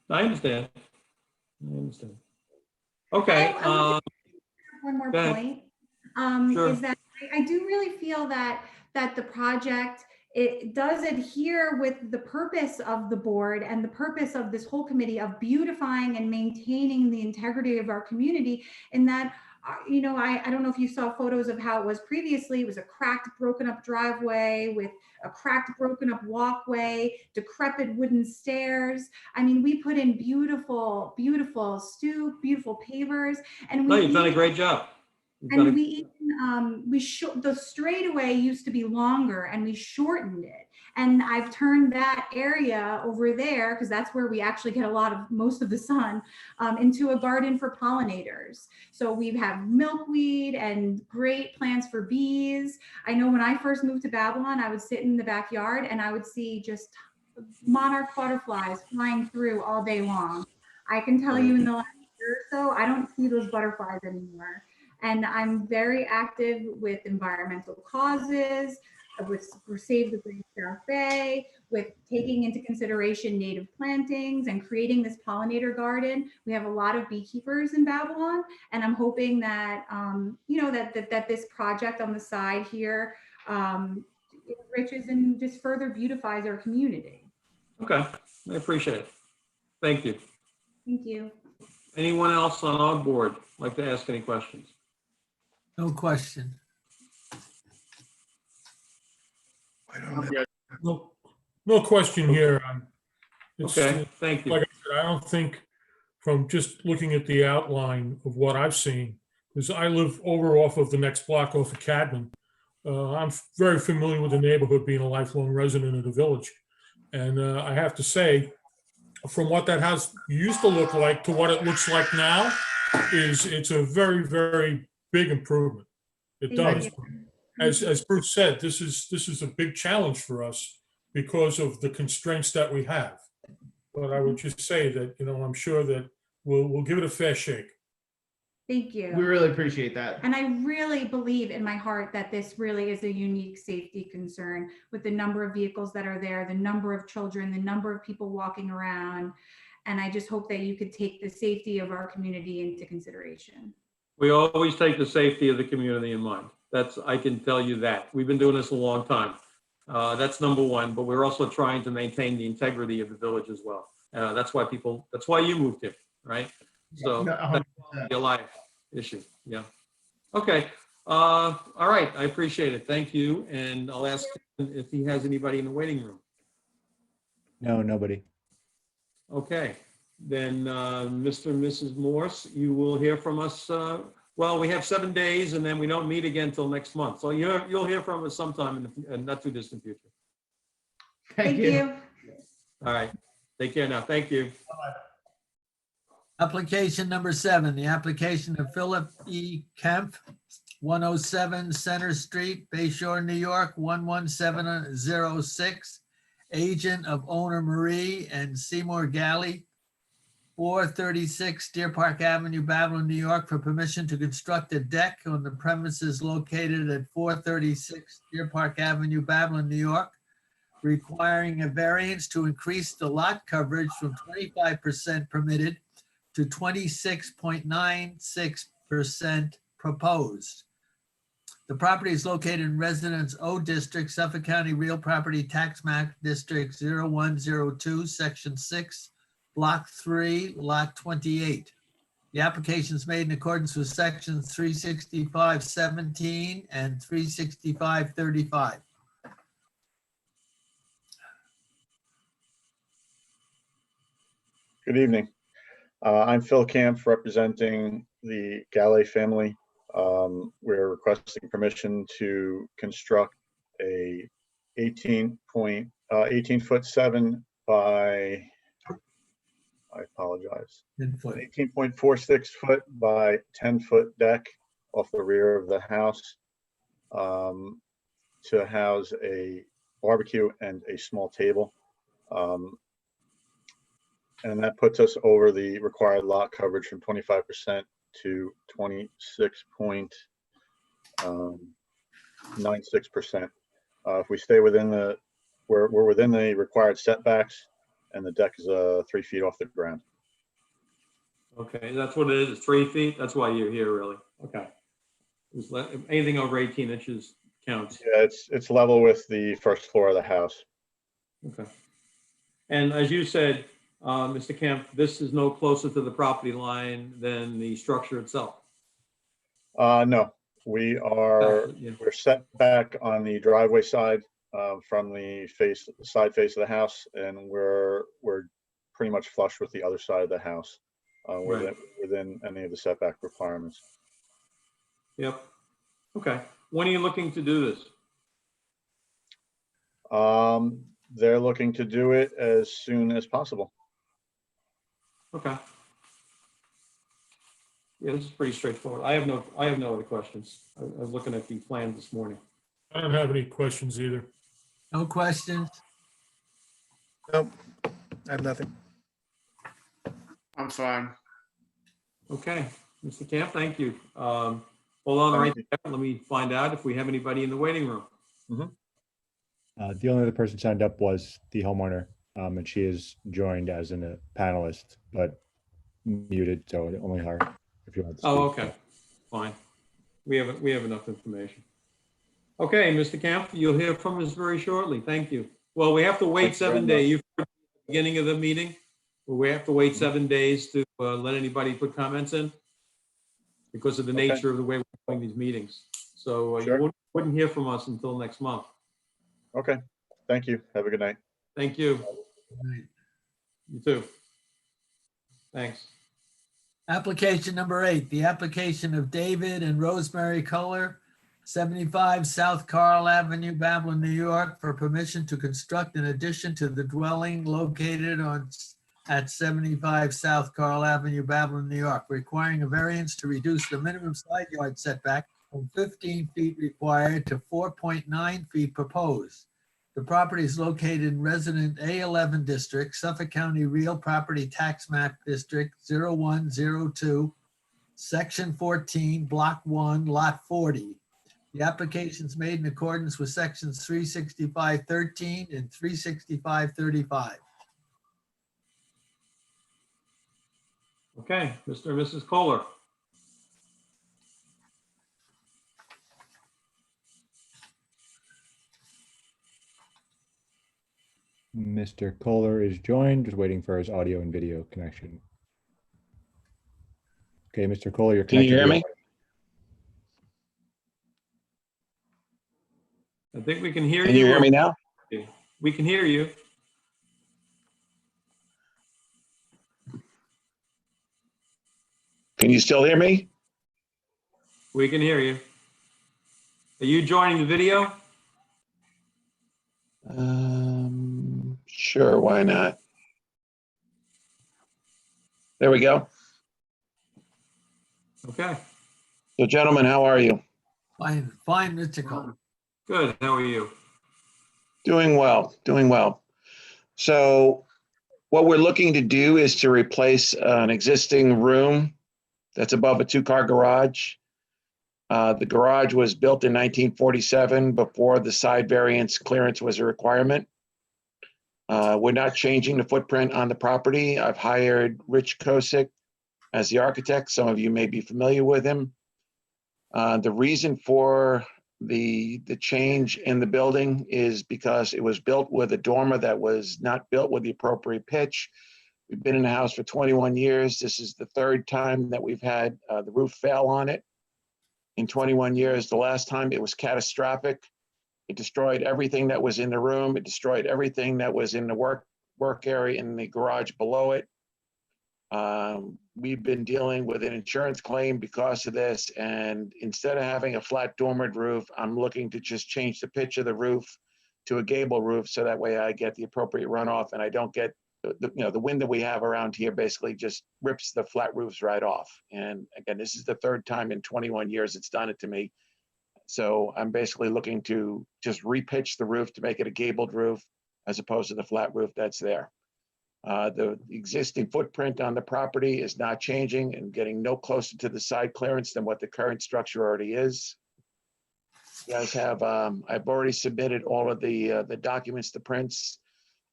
I understand. Okay. One more Go ahead. point Sure. is that I do really feel that the project, it does adhere with the purpose of the board and the purpose of this whole committee of beautifying and maintaining the integrity of our community. In that, I don't know if you saw photos of how it was previously. It was a cracked, broken up driveway with a cracked, broken up walkway, decrepit wooden stairs. I mean, we put in beautiful, beautiful stoop, beautiful pavers, and You've done a great job. And the straightaway used to be longer, and we shortened it. And I've turned that area over there, because that's where we actually get most of the sun, into a garden for pollinators. So we have milkweed and great plants for bees. I know when I first moved to Babylon, I would sit in the backyard and I would see just monarch butterflies flying through all day long. I can tell you in the last year or so, I don't see those butterflies anymore. And I'm very active with environmental causes, with Save the Green South Bay, with taking into consideration native plantings and creating this pollinator garden. We have a lot of beekeepers in Babylon, and I'm hoping that, that this project on the side here enriches and just further beautifies our community. Okay, I appreciate it. Thank you. Thank you. Anyone else on our board like to ask any questions? No question. No question here. Okay, thank you. Like I said, I don't think from just looking at the outline of what I've seen, because I live over off of the next block off of Cadman. I'm very familiar with the neighborhood, being a lifelong resident of the village. And I have to say, from what that house used to look like to what it looks like now, it's a very, very big improvement. It does. As Bruce said, this is a big challenge for us because of the constraints that we have. But I would just say that, I'm sure that we'll give it a fair shake. Thank you. We really appreciate that. And I really believe in my heart that this really is a unique safety concern with the number of vehicles that are there, the number of children, the number of people walking around. And I just hope that you could take the safety of our community into consideration. We always take the safety of the community in mind. I can tell you that. We've been doing this a long time. That's number one, but we're also trying to maintain the integrity of the village as well. That's why you moved here, right? So No, that'd 100%. be a live issue, yeah. Okay, all right, I appreciate it. Thank you. And I'll ask if he has anybody in the waiting room. No, nobody. Okay, then, Mr. and Mrs. Morse, you will hear from us, well, we have 7 days and then we don't meet again until next month. So you'll hear from us sometime in the not too distant future. Thank you. All right, take care now. Thank you. Application number 7, the application of Philip E. Kempf, 107 Center Street, Bay Shore, New York, 11706. Agent of owner Marie and Seymour Galley, 436 Deer Park Avenue, Babylon, New York, for permission to construct a deck on the premises located at 436 Deer Park Avenue, Babylon, New York, requiring a variance to increase the lot coverage from 25% permitted to 26.96% proposed. The property is located in Residence O District, Suffolk County Real Property Tax Map District 0102, Section 6, Block 3, Lot 28. The application is made in accordance with Sections 365-17 and 365-35. Good evening. I'm Phil Camp representing the Galley family. We're requesting permission to construct a 18-foot-7 by, I apologize, 18.46 foot by 10-foot deck off the rear of the house to house a barbecue and a small table. And that puts us over the required lot coverage from 25% to 26.96%. If we stay within we're within the required setbacks, and the deck is 3 feet off the ground. Okay, that's what it is, 3 feet? That's why you're here, really? Okay. Anything over 18 inches counts. Yeah, it's level with the first floor of the house. Okay. And as you said, Mr. Kemp, this is no closer to the property line than the structure itself. No, we're set back on the driveway side from the side face of the house, and we're pretty much flush with the other side of the house within any of the setback requirements. Yep. Okay. When are you looking to do this? They're looking to do it as soon as possible. Okay. Yeah, this is pretty straightforward. I have no other questions. I was looking at the plan this morning. I don't have any questions either. No questions? Nope, I have nothing. I'm fine. Okay, Mr. Camp, thank you. Hold on right there. Let me find out if we have anybody in the waiting room. The only other person signed up was the homeowner, and she is joined as a panelist, but muted, so only her if you want to speak. Oh, okay, fine. We have enough information. Okay, Mr. Camp, you'll hear from us very shortly. Thank you. Well, we have to wait 7 days. You've heard at the beginning of the meeting. We have to wait 7 days to let anybody put comments in because of the nature of the way we're doing these meetings. So you wouldn't hear from us until next month. Okay, thank you. Have a good night. Thank you. You too. Thanks. Application number 8, the application of David and Rosemary Kohler, 75 South Carl Avenue, Babylon, New York, for permission to construct an addition to the dwelling located at 75 South Carl Avenue, Babylon, New York, requiring a variance to reduce the minimum side yard setback from 15 feet required to 4.9 feet proposed. The property is located in Resident A11 District, Suffolk County Real Property Tax Map District 0102, Section 14, Block 1, Lot 40. The application is made in accordance with Sections 365-13 and 365-35. Okay, Mr. and Mrs. Kohler. Mr. Kohler is joined, just waiting for his audio and video connection. Okay, Mr. Kohler, you're Can you connected. hear me? I think we can hear Can you hear or- me now? We can hear you. Can you still hear me? We can hear you. Are you joining the video? Sure, why not? There we go. Okay, So gentlemen, how are you? Fine, fine, Mr. Cole. good. How are you? Doing well, doing well. So what we're looking to do is to replace an existing room that's above a two-car garage. The garage was built in 1947 before the side variance clearance was a requirement. We're not changing the footprint on the property. I've hired Rich Kosick as the architect. Some of you may be familiar with him. The reason for the change in the building is because it was built with a dormer that was not built with the appropriate pitch. We've been in the house for 21 years. This is the third time that we've had the roof fail on it in 21 years. The last time it was catastrophic. It destroyed everything that was in the room. It destroyed everything that was in the work area in the garage below it. We've been dealing with an insurance claim because of this, and instead of having a flat dormered roof, I'm looking to just change the pitch of the roof to a gable roof, so that way I get the appropriate runoff and I don't get the wind that we have around here basically just rips the flat roofs right off. And again, this is the third time in 21 years it's done it to me. So I'm basically looking to just repitch the roof to make it a gabled roof as opposed to the flat roof that's there. The existing footprint on the property is not changing and getting no closer to the side clearance than what the current structure already is. You guys have, I've already submitted all of the documents, the prints.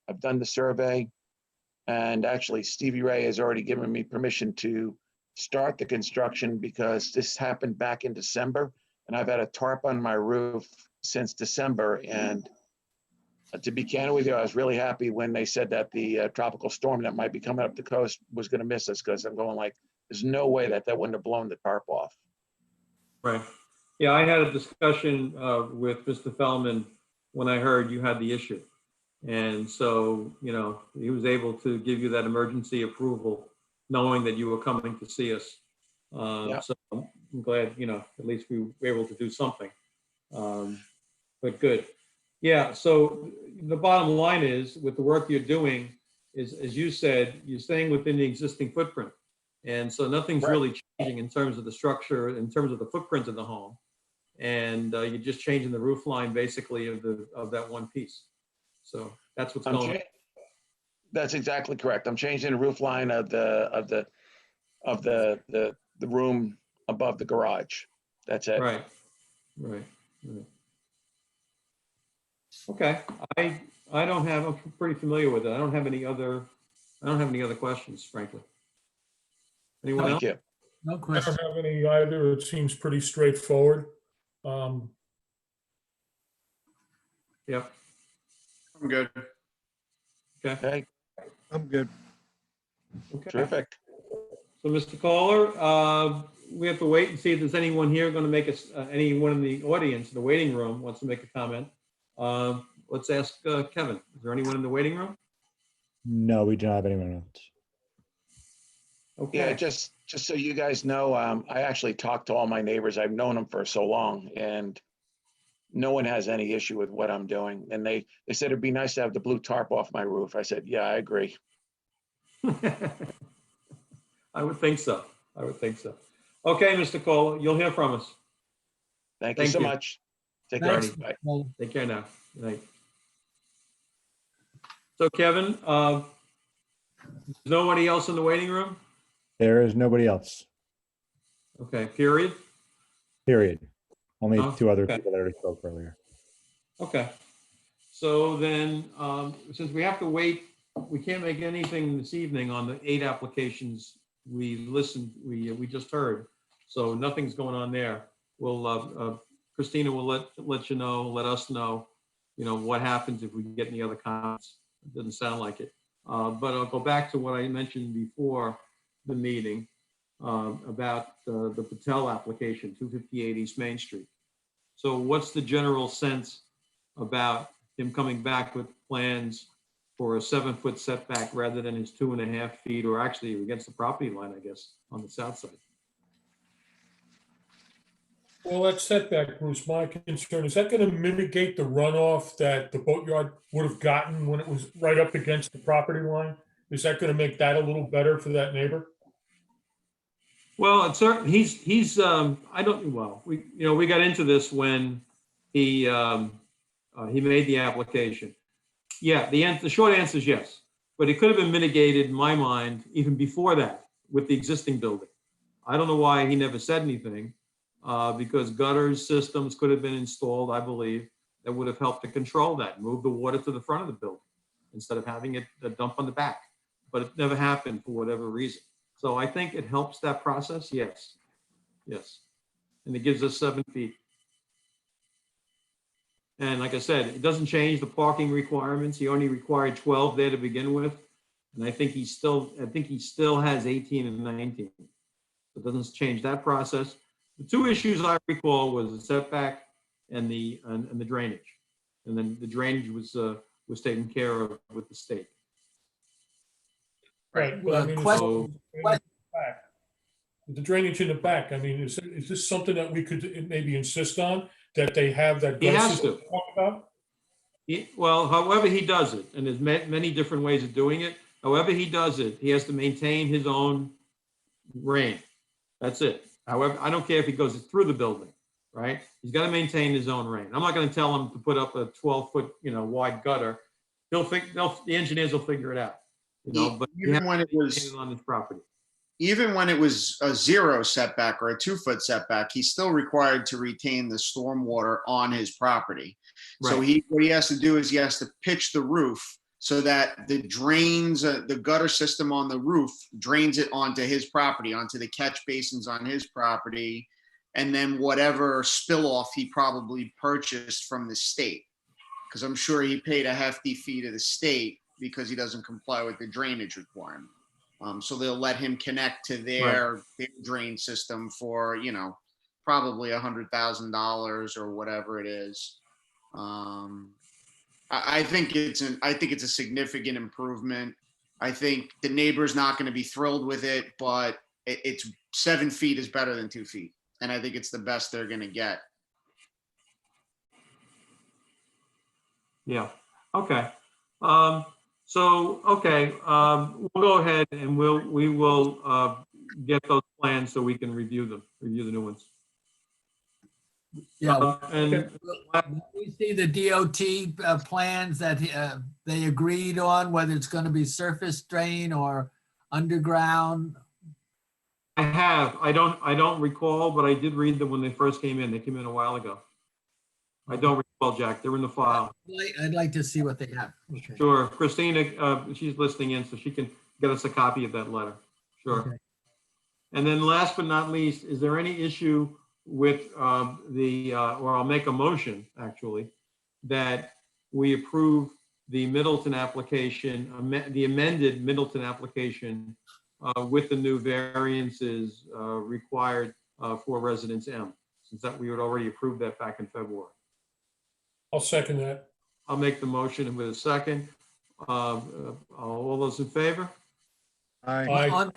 I've done the survey. And actually, Stevie Ray has already given me permission to start the construction because this happened back in December. And I've had a tarp on my roof since December. And to be candid with you, I was really happy when they said that the tropical storm that might be coming up the coast was going to miss us, because I'm going like, there's no way that wouldn't have blown the tarp off. Right. Yeah, I had a discussion with Mr. Feldman when I heard you had the issue. And so, he was able to give you that emergency approval, knowing that you were coming to see us. Yeah. So I'm glad, at least we were able to do something. But good. Yeah, so the bottom line is, with the work you're doing, is, as you said, you're staying within the existing footprint. And so nothing's really changing in terms of the structure, in terms of the footprint of the home. And you're just changing the roof line basically of that one piece. So that's what's going on. That's exactly correct. I'm changing the roof line of the room above the garage. That's it. Right. Okay. I don't have, I'm pretty familiar with it. I don't have any other questions, frankly. Anyone else? Thank you. No I question. don't have any either. It seems pretty straightforward. Yep. I'm good. Okay. I'm good. Okay. Terrific. So, Mr. Caller, we have to wait and see if there's anyone here going to make us, anyone in the audience, the waiting room wants to make a comment. Let's ask Kevin. Is there anyone in the waiting room? No, we do not have anyone else. Okay. Yeah, just so you guys know, I actually talked to all my neighbors. I've known them for so long, and no one has any issue with what I'm doing. And they said it'd be nice to have the blue tarp off my roof. I said, yeah, I agree. I would think so. Okay, Mr. Cole, you'll hear from us. Thank you so much. Take care. Thanks. Bye. Take care now. Good night. So, Kevin, there's nobody else in the waiting room? There is nobody else, Okay, period? period. Only Oh, two other okay. people that already spoke earlier. Okay. So then, since we have to wait, we can't make anything this evening on the 8 applications we just heard. So nothing's going on there. We'll, Christina will let you know, let us know, what happens if we get any other comments. It doesn't sound like it. But I'll go back to what I mentioned before the meeting. about the Patel application, 258 East Main Street. So what's the general sense about him coming back with plans for a 7-foot setback rather than his 2.5 feet, or actually against the property line, I guess, on the south side? Well, that setback, Bruce, my concern, is that going to mitigate the runoff that the boatyard would have gotten when it was right up against the property line? Is that going to make that a little better for that neighbor? Well, it's certain, I don't, well, we got into this when he made the application. Yeah, the short answer is yes, but it could have been mitigated in my mind even before that with the existing building. I don't know why he never said anything, because gutters systems could have been installed, I believe, that would have helped to control that, move the water to the front of the building instead of having it dump on the back. But it never happened for whatever reason. So I think it helps that process, yes. Yes. And it gives us 7 feet. And like I said, it doesn't change the parking requirements. He only required 12 there to begin with. And I think he still has 18 and 19. It doesn't change that process. The two issues I recall was the setback and the drainage. And then the drainage was taken care of with the state. Right. But I mean, So, the drainage in the back, I mean, is this something that we could maybe insist on, that they have that? He gutter has system to. talk about? Well, however he does it, and there's many different ways of doing it. However he does it, he has to maintain his own drain. That's it. However, I don't care if he goes through the building, right? He's got to maintain his own drain. I'm not going to tell him to put up a 12-foot, wide gutter. The engineers will figure it out, but Even when it was on his property. Even when it was a 0 setback or a 2-foot setback, he's still required to retain the stormwater on his property. So Right. what he has to do is he has to pitch the roof so that the drains, the gutter system on the roof drains it onto his property, onto the catch basins on his property, and then whatever spill off he probably purchased from the state. Because I'm sure he paid a hefty fee to the state because he doesn't comply with the drainage requirement. So they'll let him connect to their drain system for, probably $100,000 or whatever it is. I think it's a significant improvement. I think the neighbor's not going to be thrilled with it, but it's 7 feet is better than 2 feet. And I think it's the best they're going to get. Yeah. Okay. We'll go ahead and we will get those plans so we can review the new ones. Yeah. And We see the DOT plans that they agreed on, whether it's going to be surface drain or underground. I don't recall, but I did read them when they first came in. They came in a while ago. I don't recall, Jack. They're in the file. I'd like to see what they have. Okay. Sure. Christina, she's listening in, so she can get us a copy of that letter. Sure. Okay. And then last but not least, is there any issue with or I'll make a motion, actually, that we approve the Middleton application, the amended Middleton application with the new variances required for Residence M, since that we had already approved that back in February. I'll second that. I'll make the motion with a second. All those in favor? Aye.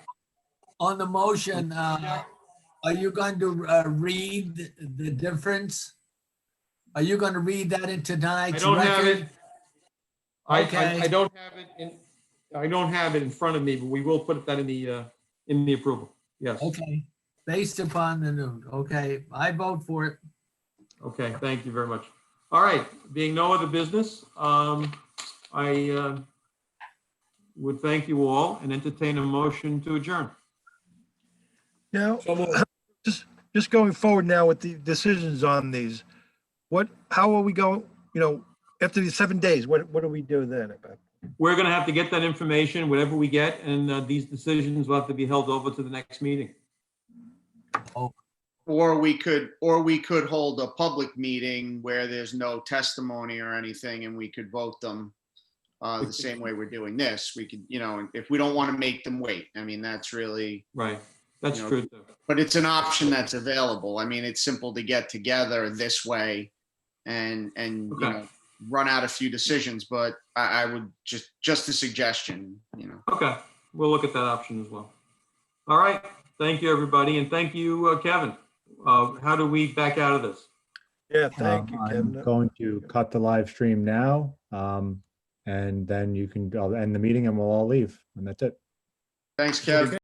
On the motion, are you going to read the difference? Are you going to read that into tonight's I don't have record? it. Okay. I don't have it in. I don't have it in front of me, but we will put that in the approval. Yes. Okay. Based upon the new. Okay. I vote for it. Okay. Thank you very much. All right. Being no other business, I would thank you all and entertain a motion to adjourn. Now, just going forward now with the decisions on these, how are we going, after these 7 days, what do we do then about? We're going to have to get that information, whatever we get, and these decisions will have to be held over to the next meeting. Or we could hold a public meeting where there's no testimony or anything, and we could vote them the same way we're doing this. We could, if we don't want to make them wait. I mean, that's really right. That's you know, true too. but it's an option that's available. I mean, it's simple to get together this way and, you Okay. know, run out a few decisions, but I would just a suggestion, you know. Okay, we'll look at that option as well. All right, thank you, everybody, and thank you, Kevin. How do we back out of this? Yeah, thank you, I'm Kevin. going to cut the live stream now. And then I'll end the meeting and we'll all leave, and that's it. Thanks, Kev.